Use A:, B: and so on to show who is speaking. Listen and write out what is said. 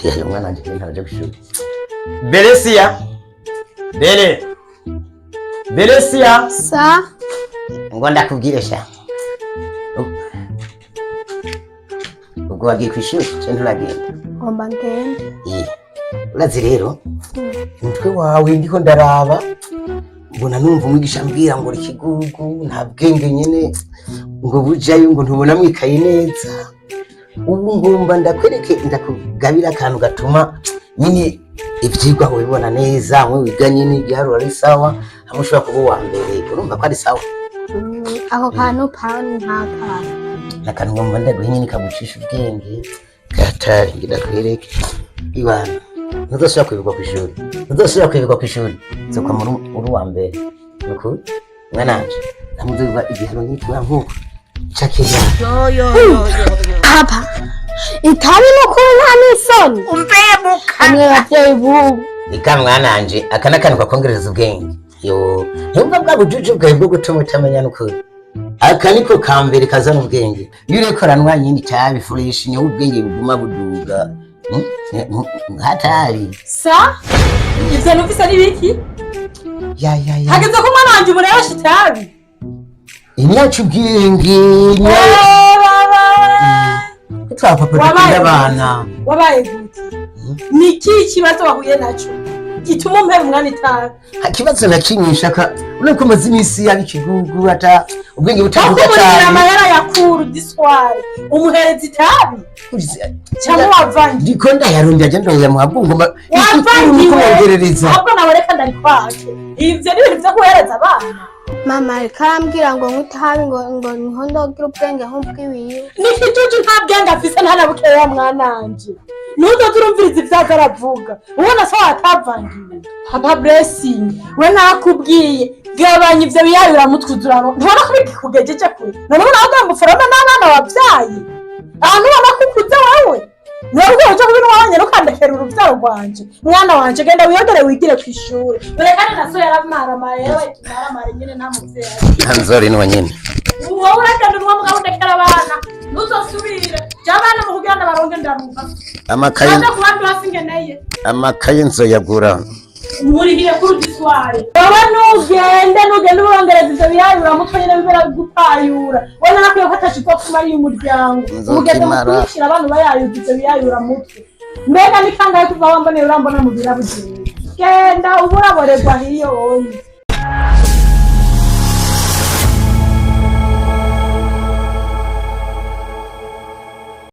A: Yayo mwana anje ntaje kwishuri. Beresia. Beresia.
B: Sa.
A: Ngo ndakubwire sha. Ubwo wagiye kwishuri cyane uragenda.
B: Ngomba ngende.
A: Urazi rero. Umutwe wawe ndiko ndaraba. Mbona numva umwigisha ambwira ngo ikigugu nta bwenge nyene ngo bujayo ngo ntubona mwikaye neza. Ubu ngomba ndakwereke ndakugabira akantu gatuma nyine ivyigwa aho bibona neza mwe wiga nyine igiharuro ari sawa amushobora kuba wa mbere urumva ko ari sawa.
B: Ako kantu pani ntaka.
A: Nakantu ngomba ndaguhe nyine kagucisha ubwenge gatari ndakwereke ibana. Ntuzashobora kwibigwa kw'ishuri zokwa muri wa mbere nuko mwananje ndamuzuba igiharuro n'ikibara nkuko Chakira.
B: Papa. Itabi no kunwa n'isoni.
C: Umbebuka.
B: Amwe abavyeyi bubu.
A: Ika mwananje akanakanu kakongereza ubwenge. Yo, nubwo bwa bujuju bwawe bwo gutuma utamenya n'ukuri. Aka niko kambere kazana ubwenge. Iyo uriko ranwa nyine itabi fresh ni ubwenge buguma buduga. Hatari.
C: Sa? Ivyo numvise ari biki?
A: Ya.
C: Hageze ko mwana wanje mureyasha itabi.
A: Imyacu ubwenge. Twapapa y'abana.
C: Wabaye gute? Niki kibazo wahuye naco? Gituma umpera umwana itabi.
A: Kibazo nakinyishaka ureko mazi imisi yabi kigugu ata ubwenge butavuga cyane.
C: Akumurira amahera yakuru disware. Umuhereza itabi. Cyangwa wavangi.
A: Ndiko ndayarundi agenda yamuhabungo
C: wavangiwe. Ahubwo nawe reka ndarikwake. Ivyo ni ibintu vyo guhereza abana.
B: Mama karambwira ngo nkutabi ngo niho ndogira ubwenge nk'ubwiwiwe.
C: Nikijuju nta bwenge afise nta nabukeya mwananje. Nuzo turumviriza ivyaza aravuga. Ubona so atavangiwe. Papa blessing. We nakubwiye gabanya ivyo biyayura mutwuzurano. Ntibona ko bikugejeje kure. None ubona utambuforana n'abana bavyaye. Ahantu ubona ko ukuze wawe. Nubwo uje kubintu wabanye rukandekera uruvyaro rwanje. Mwana wanje genda wiyogere wigire kw'ishuri. Dore kandi naso yaramara yewe kimaramara nyine nta muvyeyi.
A: Hanzori ni nyine.
C: Wowe uragenda n'uwo mugabo ndekera abana. Nuzosubire. Jabana mu kugenda baronge ndaruka.
A: Amakaye.
C: Nza kubandi basingeneye.
A: Amakaye nzoyagura.
C: Murihire kuri disware. Baba nugende urongereza ivyo biyayura mutwe nyine bibera gupayura. Wena nakwiye ko atashikwa kumari y'umuryango. Ugende mukwishira abantu bayayuza ivyo biyayura mutwe. Mbega ni kangahe kuva wambone urambona mu birabugiye. Genda uburaborerwa hiyo oyi.